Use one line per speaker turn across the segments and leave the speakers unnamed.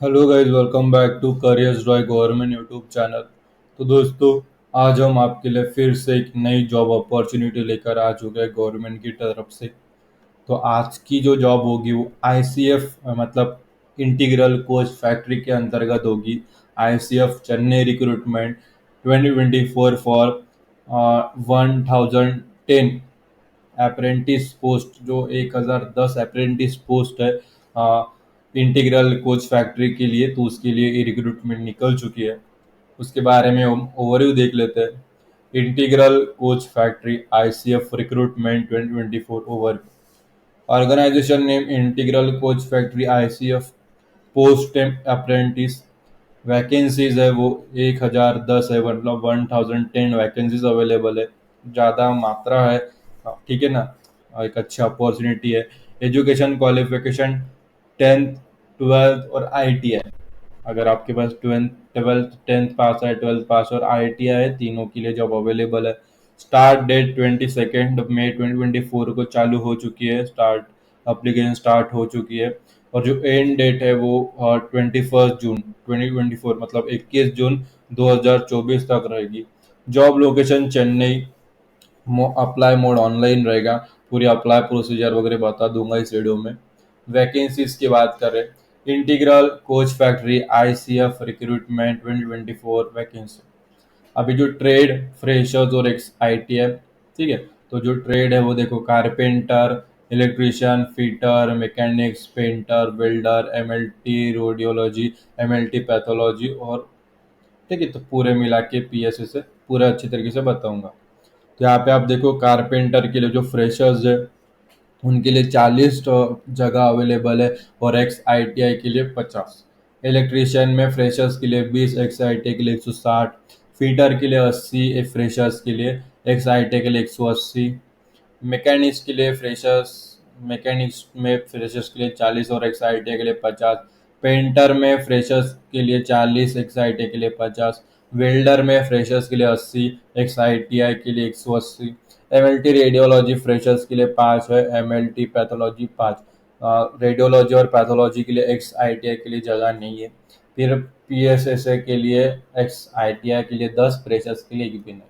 Hello guys, welcome back to careers dry government YouTube channel. तो दोस्तों, आज हम आपके लिए फिर से एक नई जॉब अपॉर्चुनिटी लेकर आ चुके हैं गवर्नमेंट की तरफ से। तो आज की जो जॉब होगी वो आईसीएफ मतलब इंटीग्रल कोच फैक्ट्री के अंतर्गत होगी। ICF Chennai recruitment 2024 for 1010 apprentice post, जो 1010 अप्रेंटिस पोस्ट है इंटीग्रल कोच फैक्ट्री के लिए। तो उसके लिए रिक्रूटमेंट निकल चुकी है। उसके बारे में हम ओवरव्यू देख लेते हैं। Integral coach Factory ICF recruitment 2024 over. Organisation name Integral coach Factory ICF. Post apprentice. Vacancies है वो 1010 है, मतलब 1010 वैकेंसीज अवेलेबल है। ज़्यादा मात्रा है। ठीक है ना। एक अच्छी अपॉर्चुनिटी है। एजुकेशन क्वालिफिकेशन 10th 12th और आईटीआई। अगर आपके पास 10th पास और आईटीआई है, तीनों के लिए जॉब अवेलेबल है। स्टार्ट डेट 22 मई 2024 को चालू हो चुकी है। एप्लीकेशन स्टार्ट हो चुकी है। और जो एंड डेट है वो 21 जून 2024, मतलब 21 जून 2024 तक रहेगी। Job location Chennai. Apply mode online रहेगा। पूरी अप्लाई प्रोसीजर वगैरह बता दूंगा इस वीडियो में। वैकेंसीज की बात करें, integral coach Factory ICF recruitment 2024 vacancy. अभी जो ट्रेड फ्रेशर्स और एक्स आईटी है, ठीक है। तो जो ट्रेड है वो देखो, carpenter, electrician, fitter, mechanics, painter, welder, MLT radiology, MLT pathology और, ठीक है। तो पूरे मिला के पीएसए से पूरा अच्छी तरीके से बताऊंगा। तो यहाँ पे आप देखो, कारपेंटर के लिए जो फ्रेशर्स है उनके लिए 40 जगह अवेलेबल है और एक्स आईटीआई के लिए 50। इलेक्ट्रिशियन में फ्रेशर्स के लिए 20, एक्स आईटीआई के लिए 160, फीटर के लिए 80, फ्रेशर्स के लिए, एक्स आईटीआई के लिए 180। मैकेनिक्स के लिए फ्रेशर्स मैकेनिक्स में फ्रेशर्स के लिए 40 और एक्स आईटीआई के लिए 50। पेंटर में फ्रेशर्स के लिए 40, एक्स आईटीआई के लिए 50। वेल्डर में फ्रेशर्स के लिए 80, एक्स आईटीआई के लिए 180। एमएलटी रेडियोलॉजी फ्रेशर्स के लिए 5 है, एमएलटी पैथोलॉजी 5। रेडियोलॉजी और पैथोलॉजी के लिए एक्स आईटीआई के लिए जगह नहीं है। फिर पीएसएसए के लिए, एक्स आईटीआई के लिए 10, फ्रेशर्स के लिए एक भी नहीं।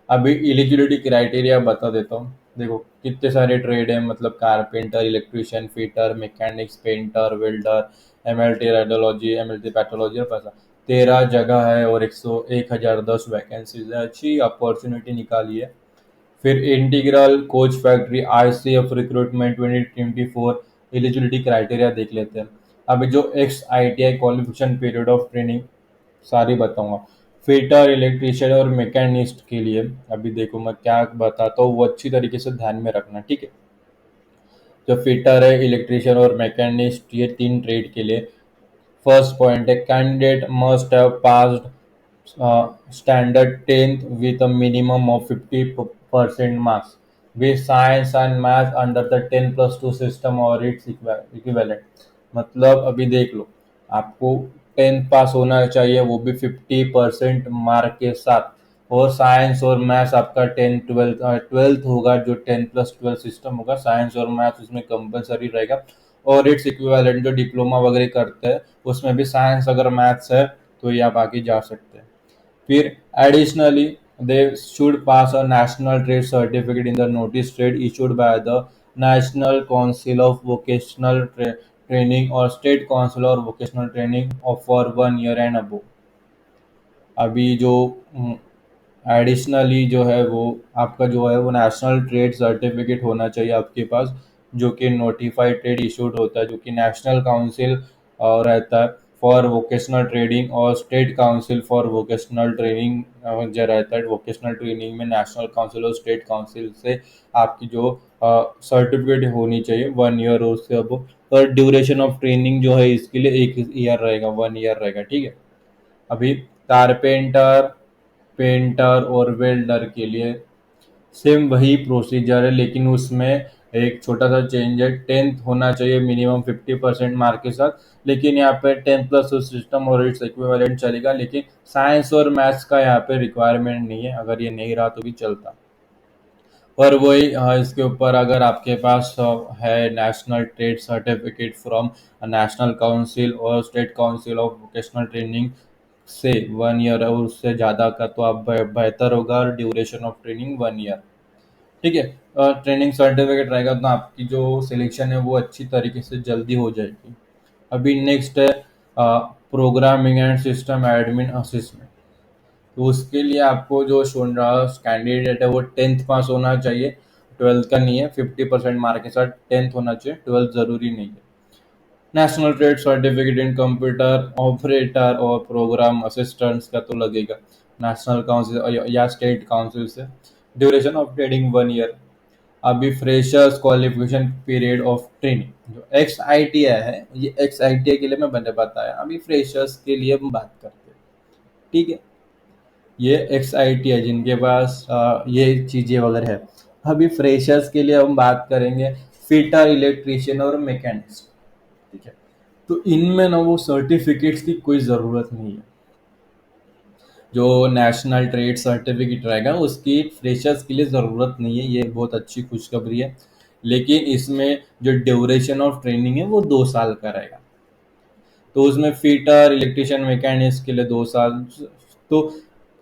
अभी एलिजिबिलिटी क्राइटेरिया बता देता हूँ। देखो कितने सारे ट्रेड हैं, मतलब carpenter, electrician, fitter, mechanics, painter, welder, MLT radiology, MLT pathology और पैसा। 13 जगह है और 1010 वैकेंसीज है। अच्छी अपॉर्चुनिटी निकाली है। फिर integral coach Factory ICF recruitment 2024 eligibility criteria देख लेते हैं। अभी जो x ITI qualification period of training सारी बताऊंगा। फिटर, इलेक्ट्रिशियन और मैकेनिस्ट के लिए अभी देखो मैं क्या बताता हूँ, वो अच्छी तरीके से ध्यान में रखना, ठीक है। जो फिटर है, इलेक्ट्रिशियन और मैकेनिस्ट, ये तीन ट्रेड के लिए फर्स्ट पॉइंट है, candidate must have passed standard 10th with a minimum of 50% marks with science and math under the 10+2 system or its equivalent। मतलब अभी देख लो, आपको 10th पास होना चाहिए, वो भी 50% मार्क के साथ। और साइंस और मैथ्स आपका 10 12 होगा, जो 10+12 सिस्टम होगा, साइंस और मैथ्स उसमें कंपलसरी रहेगा। और इट्स इक्विवेलेंट जो डिप्लोमा वगैरह करते हैं उसमें भी साइंस अगर मैथ्स है तो ये आप आगे जा सकते हैं। फिर additionally they should pass a national trade certificate in the notice trade issued by the national council of vocational training और स्टेट काउंसिल और vocational training of for 1 year and above. अभी जो एडिशनली जो है वो आपका जो है वो नेशनल ट्रेड सर्टिफिकेट होना चाहिए आपके पास, जो कि नोटिफाइड ट्रेड इशूड होता है, जो कि नेशनल काउंसिल रहता है फॉर वोकेशनल ट्रेडिंग और state council for vocational training जो रहता है। वोकेशनल ट्रेनिंग में नेशनल काउंसिल और स्टेट काउंसिल से आपकी जो सर्टिफिकेट होनी चाहिए 1 ईयर और उससे अब। और ड्यूरेशन ऑफ ट्रेनिंग जो है इसके लिए 1 ईयर रहेगा, 1 ईयर रहेगा, ठीक है। अभी कारपेंटर, पेंटर और वेल्डर के लिए सेम वही प्रोसीजर है, लेकिन उसमें एक छोटा सा चेंज है। 10th होना चाहिए मिनिमम 50% मार्क के साथ, लेकिन यहाँ पे 10+2 सिस्टम और इट्स इक्विवेलेंट चलेगा, लेकिन साइंस और मैथ्स का यहाँ पे रिक्वायरमेंट नहीं है। अगर ये नहीं रहा तो भी चलता। और वही इसके ऊपर अगर आपके पास है national trade certificate from national council और state council of vocational training से 1 ईयर और उससे ज़्यादा का, तो आप बेहतर होगा। और ड्यूरेशन ऑफ ट्रेनिंग 1 ईयर, ठीक है। ट्रेनिंग सर्टिफिकेट रहेगा तो आपकी जो सिलेक्शन है वो अच्छी तरीके से जल्दी हो जाएगी। अभी नेक्स्ट है programming and system admin assistant. तो उसके लिए आपको जो कैंडिडेट है वो 10th पास होना चाहिए, 12th का नहीं है। 50% मार्क के साथ 10th होना चाहिए, 12th जरूरी नहीं है। National trade certificate in computer operator और प्रोग्राम असिस्टेंट्स का तो लगेगा नेशनल काउंसिल या स्टेट काउंसिल से। Duration of trading 1 year. अभी freshers qualification period of training जो एक्स आई टी आई है, ये एक्स आई टी आई के लिए मैंने बताया, अभी फ्रेशर्स के लिए हम बात करते हैं, ठीक है। ये एक्स आई टी है जिनके पास ये चीज़ें वगैरह है। अभी फ्रेशर्स के लिए हम बात करेंगे फिटर, इलेक्ट्रीशियन और मैकेनिक्स, ठीक है। तो इनमें ना वो सर्टिफिकेट्स की कोई ज़रूरत नहीं है। जो नेशनल ट्रेड सर्टिफिकेट रहेगा उसकी फ्रेशर्स के लिए ज़रूरत नहीं है, ये बहुत अच्छी खुशखबरी है। लेकिन इसमें जो ड्यूरेशन ऑफ ट्रेनिंग है वो 2 साल का रहेगा। तो उसमें फिटर, इलेक्ट्रिशियन, मैकेनिक्स के लिए 2 साल। तो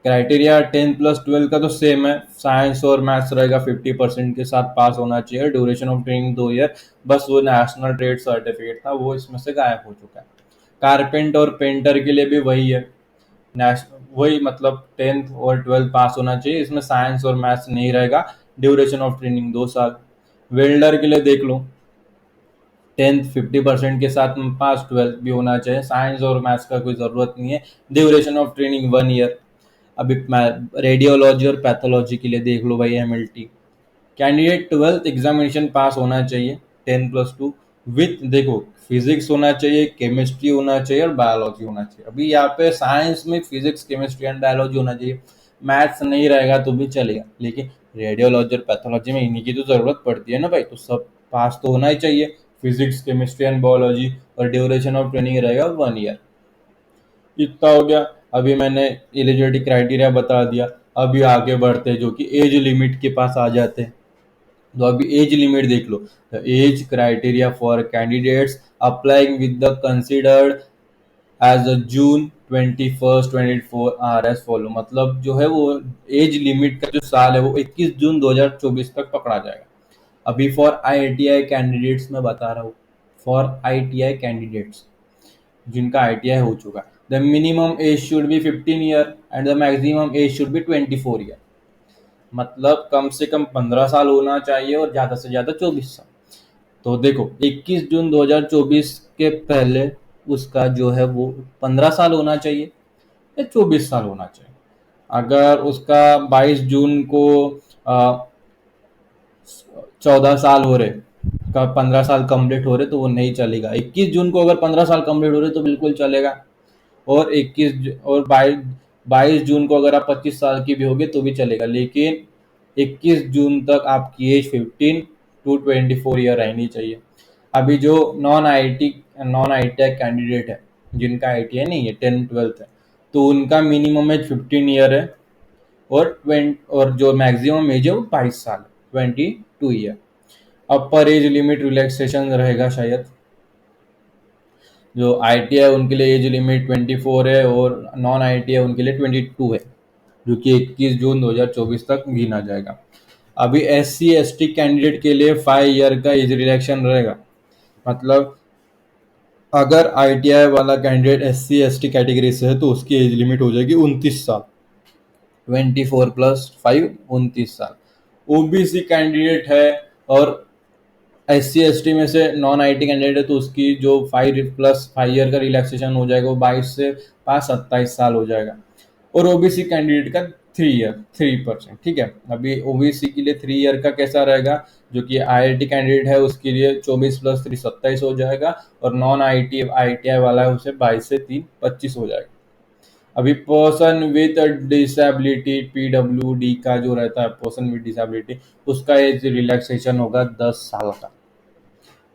क्राइटेरिया 10+12 का तो सेम है, साइंस और मैथ्स रहेगा, 50% के साथ पास होना चाहिए। Duration of training 2 year. बस वो नेशनल ट्रेड सर्टिफिकेट था वो इसमें से गायब हो चुका है। कारपेंट और पेंटर के लिए भी वही है, नेशनल वही, मतलब 10th और 12th पास होना चाहिए, इसमें साइंस और मैथ्स नहीं रहेगा। ड्यूरेशन ऑफ ट्रेनिंग 2 साल। वेल्डर के लिए देख लो, 10th 50% के साथ पास, 12th भी होना चाहिए, साइंस और मैथ्स का कोई ज़रूरत नहीं है। Duration of training 1 year. अभी रेडियोलॉजी और पैथोलॉजी के लिए देख लो भाई, एमएलटी कैंडिडेट 12th एग्जामिनेशन पास होना चाहिए, 10+2 विथ, देखो, फिजिक्स होना चाहिए, केमिस्ट्री होना चाहिए और बायोलॉजी होना चाहिए। अभी यहाँ पे साइंस में फिजिक्स, केमिस्ट्री एंड बायोलॉजी होना चाहिए। मैथ्स नहीं रहेगा तो भी चलेगा, लेकिन रेडियोलॉजी और पैथोलॉजी में इन्हीं की तो ज़रूरत पड़ती है ना भाई, तो सब पास तो होना ही चाहिए, फिजिक्स, केमिस्ट्री एंड बायोलॉजी। और ड्यूरेशन ऑफ ट्रेनिंग रहेगा 1 ईयर। इतना हो गया। अभी मैंने एलिजिबिलिटी क्राइटेरिया बता दिया। अभी आगे बढ़ते हैं जो कि एज लिमिट के पास आ जाते हैं। तो अभी एज लिमिट देख लो। The age criteria for candidates applying with the considered age a June 21, 2024 are as follow. मतलब जो है वो एज लिमिट का जो साल है वो 21 जून 2024 तक पकड़ा जाएगा। अभी for I I T I candidates में बता रहा हूँ, for I T I candidates जिनका आई टी आई हो चुका है, the minimum age should be 15 year and the maximum age should be 24 year. मतलब कम से कम 15 साल होना चाहिए और ज़्यादा से ज़्यादा 24 साल। तो देखो, 21 जून 2024 के पहले उसका जो है वो 15 साल होना चाहिए या 24 साल होना चाहिए। अगर उसका 22 जून को 14 साल हो रहे, का 15 साल कंप्लीट हो रहे, तो वो नहीं चलेगा। 21 जून को अगर 15 साल कंप्लीट हो रहे तो बिल्कुल चलेगा। और 22 जून को अगर आप 25 साल की भी होगे तो भी चलेगा। लेकिन 21 जून तक आपकी एज 15 to 24 ईयर रहनी चाहिए। अभी जो non I T I candidate है, जिनका आई टी आई नहीं है, 10th 12th है, तो उनका मिनिमम एज 15 ईयर है। और 20 और जो मैक्सिमम एज है वो 22 साल, 22 ईयर। अपर एज लिमिट रिलैक्सेशन रहेगा शायद। जो आई टी आई उनके लिए एज लिमिट 24 है और नॉन आई टी आई उनके लिए 22 है, जो कि 21 जून 2024 तक गिना जाएगा। अभी S C S T candidate के लिए 5 ईयर का एज रिलैक्सेशन रहेगा। मतलब अगर आई टी आई वाला candidate S C S T category से है तो उसकी एज लिमिट हो जाएगी 29 साल। 24 + 5, 29 साल। ओबीसी कैंडिडेट है और एस सी एस टी में से नॉन आई टी कैंडिडेट है तो उसकी जो 5+5 ईयर का रिलैक्सेशन हो जाएगा वो 22 से 5, 27 साल हो जाएगा। और ओबीसी कैंडिडेट का 3 ईयर, 3%, ठीक है। अभी ओबीसी के लिए 3 ईयर का कैसा रहेगा, जो कि आई आई टी कैंडिडेट है उसके लिए 24+3 27 हो जाएगा। और नॉन आई टी आई वाला है उसे 22 से 3 25 हो जाएगा। अभी person with disability P W D का जो रहता है, पर्सन विथ डिसेबिलिटी, उसका एज रिलैक्सेशन होगा 10 साल का।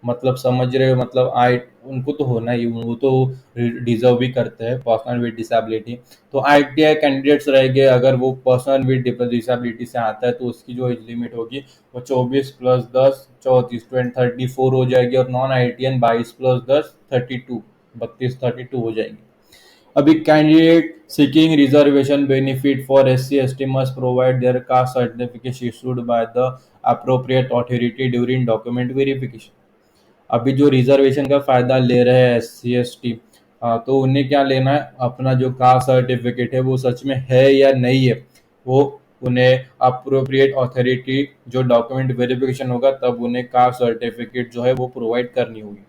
मतलब समझ रहे हो, मतलब आई उनको तो होना ही, वो तो डिजर्व भी करते हैं पर्सन विद डिसेबिलिटी। तो आईटीआई कैंडिडेट्स रहेंगे, अगर वो पर्सन विद डिसेबिलिटी से आता है तो उसकी जो एज लिमिट होगी वो 24+10 34 34 हो जाएगी, और नॉन आईटीएन 22+10 32 32 हो जाएगी। अभी candidate seeking reservation benefit for SC/ST must provide their caste certificate issued by the appropriate authority during document verification. अभी जो रिजर्वेशन का फायदा ले रहे हैं SC/ST, तो उन्हें क्या लेना है, अपना जो कास्ट सर्टिफिकेट है वो सच में है या नहीं है, वो उन्हें अप्रोप्रिएट अथॉरिटी जो डॉक्यूमेंट वेरिफिकेशन होगा तब उन्हें कास्ट सर्टिफिकेट जो है वो प्रोवाइड करनी होगी।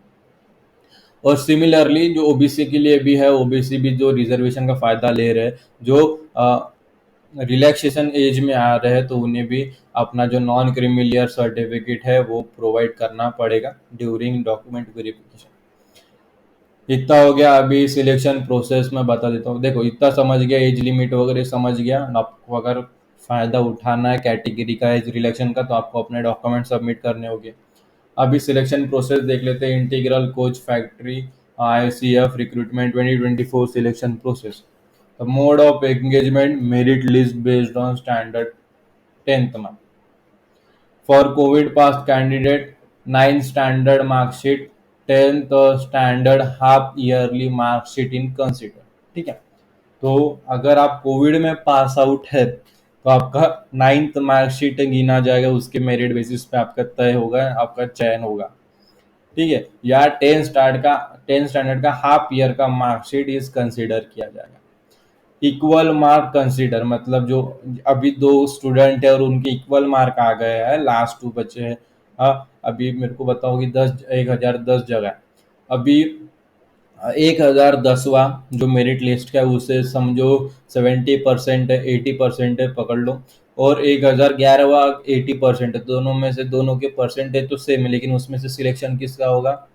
और सिमिलरली जो ओबीसी के लिए भी है, ओबीसी भी जो रिजर्वेशन का फायदा ले रहे हैं, जो रिलैक्सेशन एज में आ रहे हैं, तो उन्हें भी अपना जो नॉन क्रीमिलियर सर्टिफिकेट है वो प्रोवाइड करना पड़ेगा ड्यूरिंग डॉक्यूमेंट वेरिफिकेशन। इतना हो गया। अभी सिलेक्शन प्रोसेस में बता देता हूँ। देखो, इतना समझ गया, एज लिमिट वगैरह समझ गया। आपको अगर फायदा उठाना है कैटेगरी का एज रिलेक्शन का, तो आपको अपने डॉक्यूमेंट सबमिट करने होंगे। अभी सिलेक्शन प्रोसेस देख लेते हैं। Integral coach factory ICF recruitment 2024 selection process. Mode of engagement merit list based on standard 10th में। For Covid pass candidate 9th standard marksheet, 10th standard half yearly marksheet in consider. ठीक है, तो अगर आप Covid में पास out है तो आपका 9th मार्कशीट गिना जाएगा, उसके मेरिट बेसिस पे आपका तय होगा, आपका चयन होगा। ठीक है, या 10th स्टैंडर्ड का हाफ ईयर का मार्कशीट इज कंसिडर किया जाएगा। इक्वल मार्क कंसीडर, मतलब जो अभी दो स्टूडेंट है और उनके इक्वल मार्क आ गए हैं, लास्ट 2 बचे हैं। अभी मेरे को बताओ कि 1010 जगह है। अभी 1010वां जो मेरिट लिस्ट का है उसे समझो 70% है, 80% है, पकड़ लो। और 1011वां 80% है। दोनों में से दोनों के परसेंटेज तो सेम है, लेकिन उसमें से सिलेक्शन किसका होगा,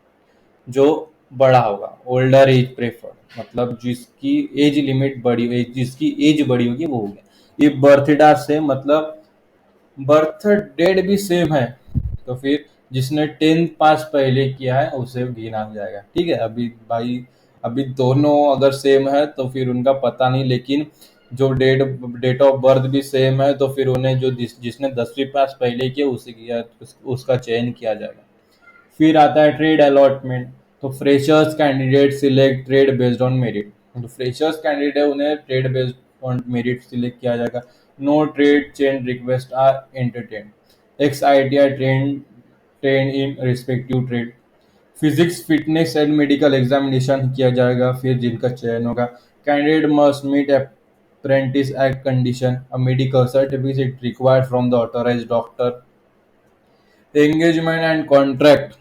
जो बड़ा होगा, ओल्डर एज प्रेफर्ड, मतलब जिसकी एज लिमिट बड़ी, जिसकी एज बड़ी होगी वो हो गया। ये बर्थ डेट से मतलब बर्थ डेट भी सेम है, तो फिर जिसने 10th पास पहले किया है उसे गिना जाएगा। ठीक है, अभी भाई अभी दोनों अगर सेम है तो फिर उनका पता नहीं, लेकिन जो डेट ऑफ बर्थ भी सेम है तो फिर उन्हें जो जिसने 10वीं पास पहले किया उसे किया, उसका चयन किया जाएगा। फिर आता है ट्रेड अलॉटमेंट। तो freshers candidate select trade based on merit. तो फ्रेशर्स कैंडिडेट उन्हें trade based on merit select किया जाएगा। No trade change request are entertain. Ex ITI train in respective trade. Physics fitness and medical examination किया जाएगा, फिर जिनका चयन होगा। Candidate must meet apprentice act condition, a medical certificate required from the authorised doctor. Engagement and contract.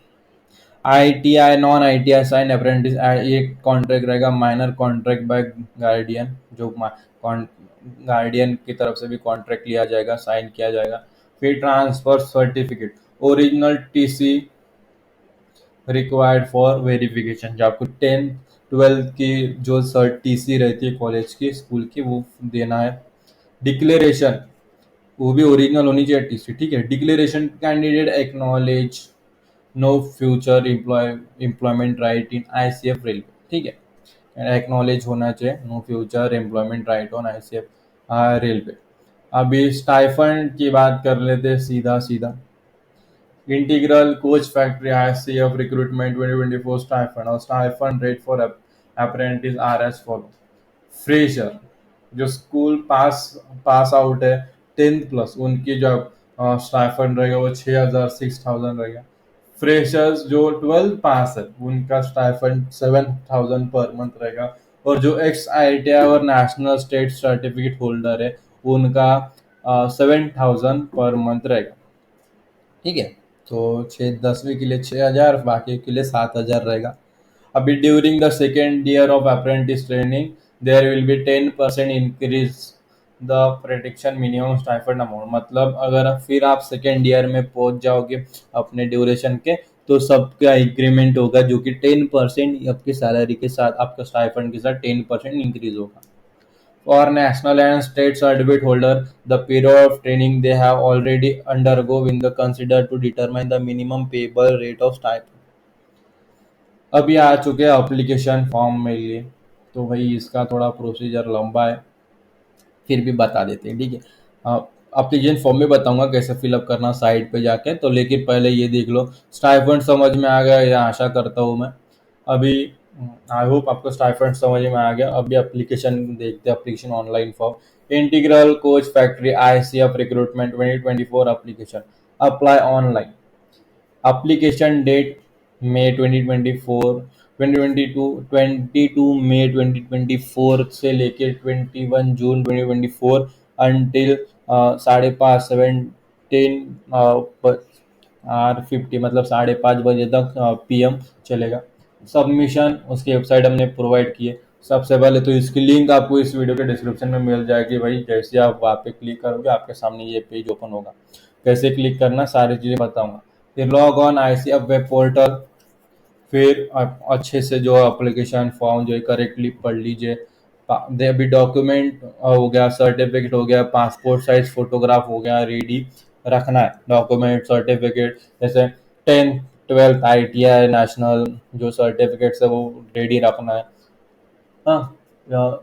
ITI non ITI sign apprentice एक contract रहेगा, minor contract by guardian, जो guardian की तरफ से भी कॉन्ट्रैक्ट लिया जाएगा, साइन किया जाएगा। फिर transfer certificate, original TC required for verification. जो आपको 10th 12th की जो TC रहती है कॉलेज की, स्कूल की, वो देना है। डिक्लेरेशन, वो भी ओरिजिनल होनी चाहिए TC। ठीक है, declaration candidate acknowledge no future employment right in ICF railway. ठीक है, एक्नॉलेज होना चाहिए no future employment right on ICF railway. अभी स्टाइफंड की बात कर लेते हैं सीधा सीधा। Integral coach factory ICF recruitment 2024 stipend, और stipend rate for apprentice are as follow. Fresher जो स्कूल पास पास आउट है 10th प्लस, उनकी जो स्टाइफंड रहेगा वो 6,000 रहेगा। फ्रेशर्स जो 12th पास है उनका स्टाइफंड 7,000 पर मंथ रहेगा। और जो एक्स ITI और नेशनल स्टेट सर्टिफिकेट होल्डर है उनका 7,000 पर मंथ रहेगा। ठीक है, तो 10वीं के लिए 6,000, बाकी के लिए 7,000 रहेगा। अभी during the second year of apprentice training there will be 10% increase the protection minimum stipend amount. मतलब अगर फिर आप सेकेंड ईयर में पहुंच जाओगे अपने ड्यूरेशन के, तो सबका इंक्रीमेंट होगा, जो कि 10% आपकी सैलरी के साथ, आपका स्टाइफंड के साथ 10% इंक्रीज होगा। For national and state certificate holder, the period of training they have already undergo in the considered to determine the minimum payable rate of stipend. अभी आ चुके हैं एप्लीकेशन फॉर्म में लिए। तो भाई इसका थोड़ा प्रोसीजर लंबा है, फिर भी बता देते हैं, ठीक है। एप्लीकेशन फॉर्म में बताऊंगा कैसे फिलअप करना साइट पे जाके, तो लेकिन पहले ये देख लो। स्टाइपेंड समझ में आ गया, या आशा करता हूँ मैं। अभी आई होप आपको स्टाइपेंड समझ में आ गया। अभी एप्लीकेशन देखते हैं, application online form Integral coach factory ICF recruitment 2024 application apply online. Application date May 2024, 2022, 22 मई 2024 से लेके 21 जून 2024 अंटिल 5:30 17 R50, मतलब 5:30 बजे तक PM चलेगा। सबमिशन उसकी वेबसाइट हमने प्रोवाइड की है। सबसे पहले तो इसकी लिंक आपको इस वीडियो के डिस्क्रिप्शन में मिल जाएगी भाई। जैसे आप वहाँ पे क्लिक करोगे आपके सामने ये पेज ओपन होगा। कैसे क्लिक करना सारी चीज़ें बताऊंगा। फिर log on ICF web portal. फिर आप अच्छे से जो एप्लीकेशन फॉर्म जो है करेक्टली पढ़ लीजिए। अभी डॉक्यूमेंट हो गया, सर्टिफिकेट हो गया, पासपोर्ट साइज फोटोग्राफ हो गया, रेडी रखना है डॉक्यूमेंट सर्टिफिकेट। जैसे 10th 12th ITI नेशनल जो सर्टिफिकेट्स है वो रेडी रखना है। हाँ,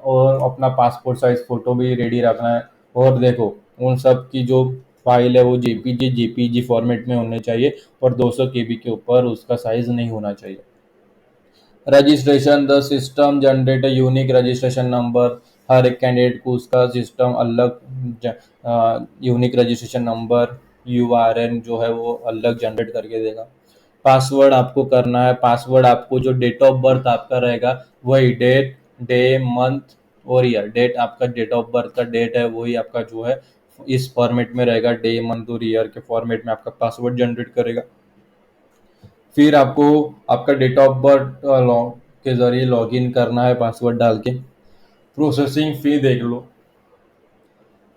और अपना पासपोर्ट साइज फोटो भी रेडी रखना है। और देखो, उन सब की जो फाइल है वो JPG फॉर्मेट में होने चाहिए, और 200 KB के ऊपर उसका साइज नहीं होना चाहिए। Registration, the system generate a unique registration number. हर एक कैंडिडेट को उसका सिस्टम अलग यूनिक रजिस्ट्रेशन नंबर URN जो है वो अलग जनरेट करके देगा। पासवर्ड आपको करना है। पासवर्ड आपको जो डेट ऑफ बर्थ आपका रहेगा वही डेट, डे, मंथ और ईयर। डेट आपका डेट ऑफ बर्थ का डेट है वही आपका जो है इस फॉर्मेट में रहेगा। डे, मंथ और ईयर के फॉर्मेट में आपका पासवर्ड जनरेट करेगा। फिर आपको आपका डेट ऑफ बर्थ के जरिए लॉगिन करना है पासवर्ड डाल के। प्रोसेसिंग फी देख लो,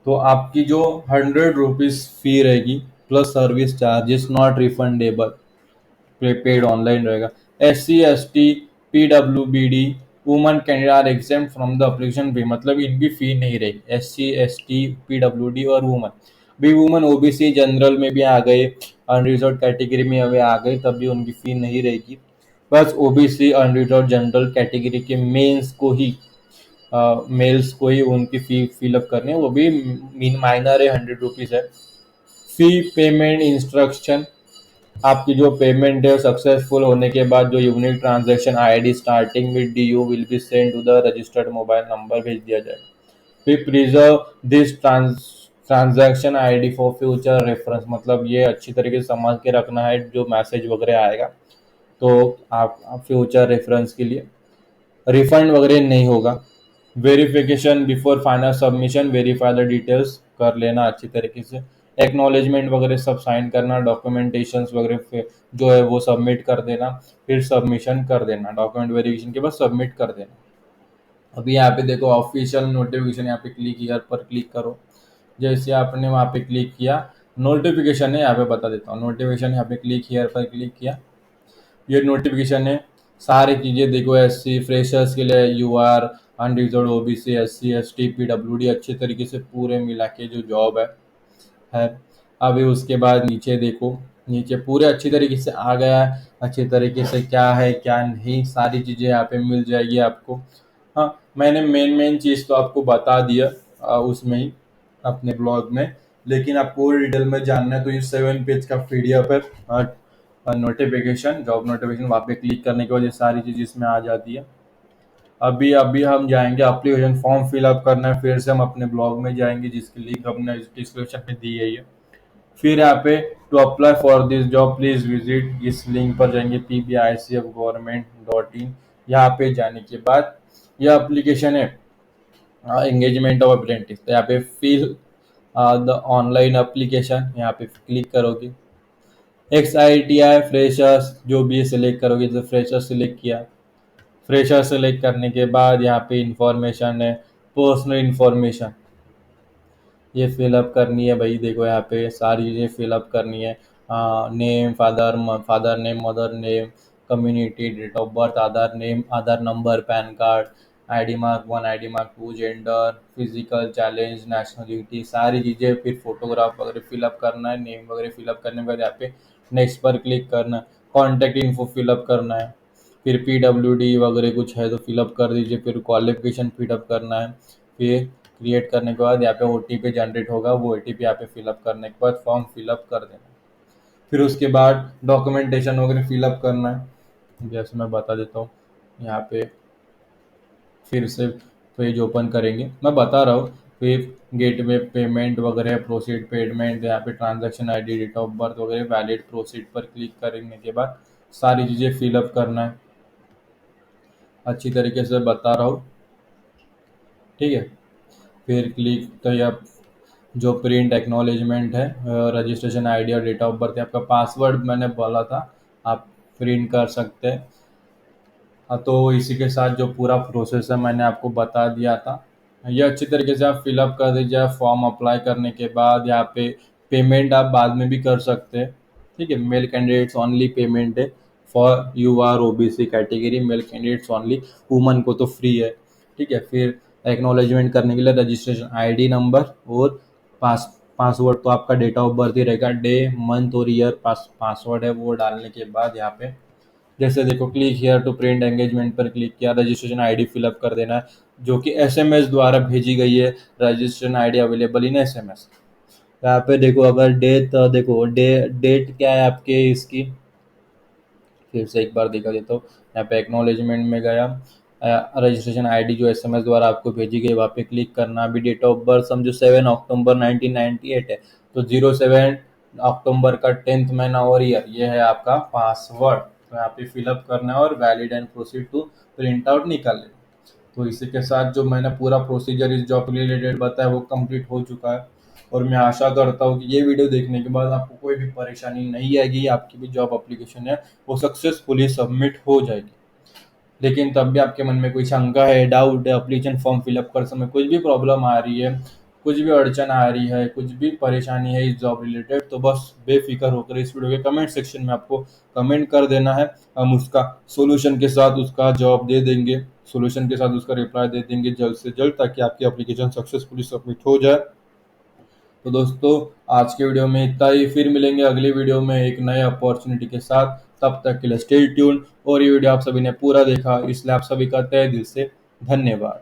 तो आपकी जो 100 रुपीज़ फी रहेगी plus service charges not refundable, paid online रहेगा। SC ST PWBD woman candidate are exempt from the application fee, मतलब इनकी फी नहीं रहेगी। SC ST PWD और वुमन भी, वुमन OBC जनरल में भी आ गए, अनरिजर्व कैटेगरी में अभी आ गए, तब भी उनकी फी नहीं रहेगी। बस OBC अनरिजर्व जनरल कैटेगरी के मेंस को ही मेल्स को ही उनकी फी फिलअप करनी है, वो भी माइनर है, 100 रुपीज़ है। फी पेमेंट इंस्ट्रक्शन, आपकी जो पेमेंट है सक्सेसफुल होने के बाद जो unique transaction ID starting with DU will be send to the registered mobile number भेज दिया जाएगा। फिर preserve this transaction ID for future reference, मतलब ये अच्छी तरीके से संभाल के रखना है जो मैसेज वगैरह आएगा, तो आप फ्यूचर रेफरेंस के लिए। रिफंड वगैरह नहीं होगा। Verification before final submission, verify the details कर लेना अच्छी तरीके से। एक्नॉलेजमेंट वगैरह सब साइन करना, डॉक्यूमेंटेशन वगैरह जो है वो सबमिट कर देना, फिर सबमिशन कर देना। डॉक्यूमेंट वेरिफिकेशन के बाद सबमिट कर देना। अभी यहाँ पे देखो ऑफिशियल नोटिफिकेशन, यहाँ पे क्लिक हियर पर क्लिक करो। जैसे आपने वहाँ पे क्लिक किया, नोटिफिकेशन है यहाँ पे बता देता हूँ। नोटिफिकेशन यहाँ पे क्लिक हियर पर क्लिक किया, ये नोटिफिकेशन है। सारी चीज़ें देखो, SC फ्रेशर्स के लिए UR, unreserve OBC, SC ST PWD अच्छे तरीके से पूरे मिला के जो जॉब है। अभी उसके बाद नीचे देखो, नीचे पूरे अच्छी तरीके से आ गया है। अच्छी तरीके से क्या है क्या नहीं सारी चीज़ें यहाँ पे मिल जाएगी आपको। हाँ, मैंने मेन मेन चीज़ तो आपको बता दिया उसमें ही अपने ब्लॉग में। लेकिन आपको और डिटेल में जानना है तो ये 7 पेज का PDF है। नोटिफिकेशन, जॉब नोटिफिकेशन, वहाँ पे क्लिक करने के बाद ये सारी चीज़ इसमें आ जाती है। अभी अभी हम जाएंगे एप्लीकेशन फॉर्म फिलअप करना है, फिर से हम अपने ब्लॉग में जाएंगे जिसकी लिंक हमने डिस्क्रिप्शन में दी है। फिर यहाँ पे to apply for this job please visit, इस लिंक पर जाएंगे PBICFgovernment.in। यहाँ पे जाने के बाद यह एप्लीकेशन है एंगेजमेंट ऑफ अप्रेंटिस, तो यहाँ पे फिल द ऑनलाइन एप्लीकेशन यहाँ पे क्लिक करोगे। XITI फ्रेशर्स जो भी सिलेक्ट करोगे, जैसे फ्रेशर सिलेक्ट किया। फ्रेशर सेलेक्ट करने के बाद यहाँ पे इंफॉर्मेशन है, पर्सनल इंफॉर्मेशन ये फिलअप करनी है भाई। देखो यहाँ पे सारी चीज़ें फिलअप करनी है। Name, father name, mother name, community, date of birth, Aadhaar name, Aadhaar number, PAN card, ID mark 1, ID mark 2, gender, physical challenge, nationality, सारी चीज़ें। फिर फोटोग्राफ वगैरह फिलअप करना है, नेम वगैरह फिलअप करने के बाद यहाँ पे नेक्स्ट पर क्लिक करना है। कॉन्टैक्ट इन्फो फिलअप करना है। फिर PWD वगैरह कुछ है तो फिलअप कर दीजिए, फिर क्वालिफिकेशन फिलअप करना है। फिर क्रिएट करने के बाद यहाँ पे OTP जनरेट होगा, वो OTP यहाँ पे फिलअप करने के बाद फॉर्म फिलअप कर देना। फिर उसके बाद डॉक्यूमेंटेशन वगैरह फिलअप करना है, जैसे मैं बता देता हूँ। यहाँ पे फिर से पेज ओपन करेंगे, मैं बता रहा हूँ। फिर गेटवे पेमेंट वगैरह, प्रोसीड पेमेंट, यहाँ पे transaction ID, date of birth वगैरह, वैलिड प्रोसीड पर क्लिक करने के बाद सारी चीज़ें फिलअप करना है। अच्छी तरीके से बता रहा हूँ, ठीक है। फिर क्लिक तो ये आप जो प्रिंट एक्नॉलेजमेंट है, रजिस्ट्रेशन आईडी और डेट ऑफ बर्थ है, आपका पासवर्ड मैंने बोला था, आप प्रिंट कर सकते हैं। हाँ, तो इसी के साथ जो पूरा प्रोसेस है मैंने आपको बता दिया था। ये अच्छी तरीके से आप फिलअप कर दीजिए। फॉर्म अप्लाई करने के बाद यहाँ पे पेमेंट आप बाद में भी कर सकते हैं, ठीक है। मेल कैंडिडेट्स ओनली पेमेंट है, for U R OBC category, male candidates only, woman को तो फ्री है, ठीक है। फिर एक्नॉलेजमेंट करने के लिए रजिस्ट्रेशन आईडी नंबर और पासवर्ड तो आपका डेट ऑफ बर्थ ही रहेगा, डे मंथ और ईयर पासवर्ड है वो डालने के बाद यहाँ पे जैसे देखो click here to print engagement पर क्लिक किया, रजिस्ट्रेशन आईडी फिलअप कर देना है जो कि SMS द्वारा भेजी गई है। Registration ID available in SMS। यहाँ पे देखो अगर डेट, देखो डेट क्या है आपके इसकी, फिर से एक बार दिखा देता हूँ। यहाँ पे एक्नॉलेजमेंट में गया, रजिस्ट्रेशन आईडी जो SMS द्वारा आपको भेजी गई वहाँ पे क्लिक करना। अभी डेट ऑफ बर्थ समझो 7 अक्टूबर 1998 है, तो 07 अक्टूबर का 10th महीना और ईयर, ये है आपका पासवर्ड। तो यहाँ पे फिलअप करना है और valid and proceed to print out निकाल लेना। तो इसी के साथ जो मैंने पूरा प्रोसीजर इस जॉब रिलेटेड बताया वो कंप्लीट हो चुका है। और मैं आशा करता हूँ कि ये वीडियो देखने के बाद आपको कोई भी परेशानी नहीं आएगी, आपकी भी जॉब एप्लीकेशन है वो सक्सेसफुली सबमिट हो जाएगी। लेकिन तब भी आपके मन में कोई शंका है, डाउट है, एप्लीकेशन फॉर्म फिलअप कर समय कुछ भी प्रॉब्लम आ रही है, कुछ भी अड़चन आ रही है, कुछ भी परेशानी है इस जॉब रिलेटेड, तो बस बेफिक्र होकर इस वीडियो के कमेंट सेक्शन में आपको कमेंट कर देना है। हम उसका सोल्यूशन के साथ उसका जवाब दे देंगे, सोल्यूशन के साथ उसका रिप्लाई दे देंगे जल्द से जल्द, ताकि आपकी एप्लीकेशन सक्सेसफुली सबमिट हो जाए। तो दोस्तों, आज के वीडियो में इतना ही, फिर मिलेंगे अगली वीडियो में एक नए अपॉर्चुनिटी के साथ। तब तक के लिए स्टे ट्यून। और ये वीडियो आप सभी ने पूरा देखा इसलिए आप सभी का तहे दिल से धन्यवाद।